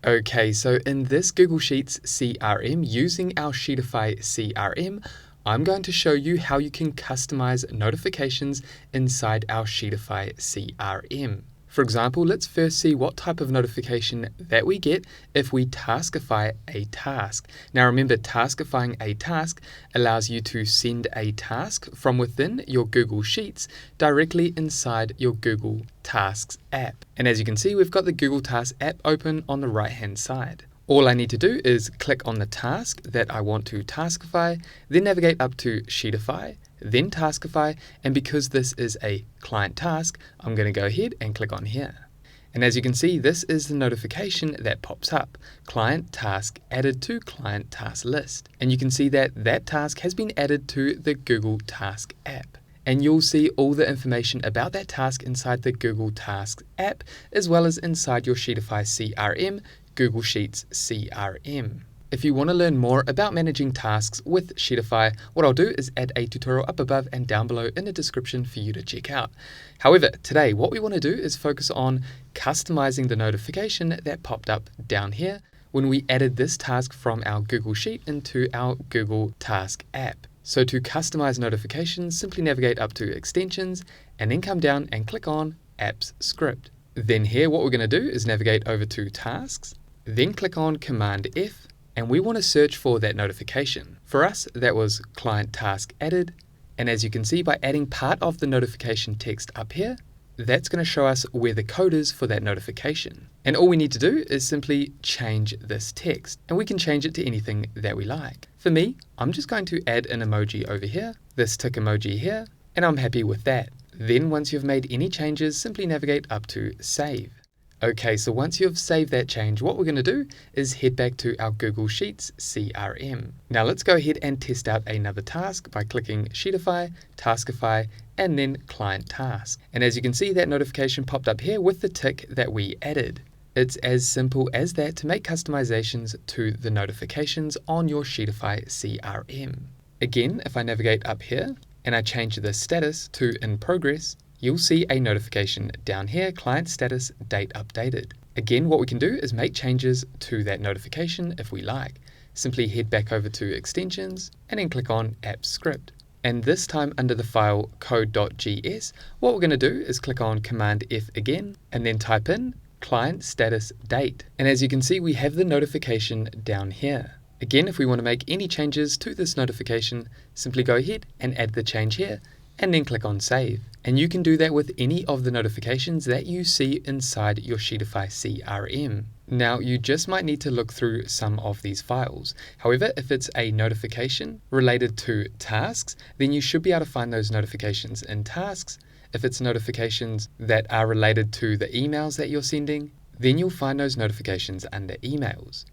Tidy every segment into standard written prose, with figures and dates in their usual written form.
Okay, so in this Google Sheets CRM, using our Sheetify CRM, I'm going to show you how you can customize notifications inside our Sheetify CRM. For example, let's first see what type of notification that we get if we taskify a task. Now remember, taskifying a task allows you to send a task from within your Google Sheets directly inside your Google Tasks app. And as you can see, we've got the Google Tasks app open on the right-hand side. All I need to do is click on the task that I want to taskify, then navigate up to Sheetify, then Taskify, and because this is a client task, I'm going to go ahead and click on here. And as you can see, this is the notification that pops up, client task added to client task list. And you can see that that task has been added to the Google Task app. And you'll see all the information about that task inside the Google Tasks app, as well as inside your Sheetify CRM, Google Sheets CRM. If you want to learn more about managing tasks with Sheetify, what I'll do is add a tutorial up above and down below in the description for you to check out. However, today what we want to do is focus on customizing the notification that popped up down here when we added this task from our Google Sheet into our Google Task app. So to customize notifications, simply navigate up to Extensions and then come down and click on Apps Script. Then here what we're going to do is navigate over to Tasks, then click on Command F, and we want to search for that notification. For us, that was client task added. And as you can see, by adding part of the notification text up here, that's going to show us where the code is for that notification. And all we need to do is simply change this text, and we can change it to anything that we like. For me, I'm just going to add an emoji over here, this tick emoji here, and I'm happy with that. Then once you've made any changes, simply navigate up to Save. Okay, so once you've saved that change, what we're going to do is head back to our Google Sheets CRM. Now let's go ahead and test out another task by clicking Sheetify, Taskify, and then Client Task. And as you can see, that notification popped up here with the tick that we added. It's as simple as that to make customizations to the notifications on your Sheetify CRM. Again, if I navigate up here and I change the status to In Progress, you'll see a notification down here, client status, date updated. Again, what we can do is make changes to that notification if we like. Simply head back over to Extensions and then click on App Script. And this time under the file code.gs, what we're going to do is click on Command F again and then type in client status date. And as you can see, we have the notification down here. Again, if we want to make any changes to this notification, simply go ahead and add the change here and then click on Save. And you can do that with any of the notifications that you see inside your Sheetify CRM. Now, you just might need to look through some of these files. However, if it's a notification related to tasks, then you should be able to find those notifications in Tasks. If it's notifications that are related to the emails that you're sending, then you'll find those notifications under Emails.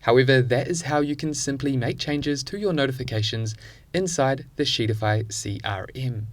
However, that is how you can simply make changes to your notifications inside the Sheetify CRM.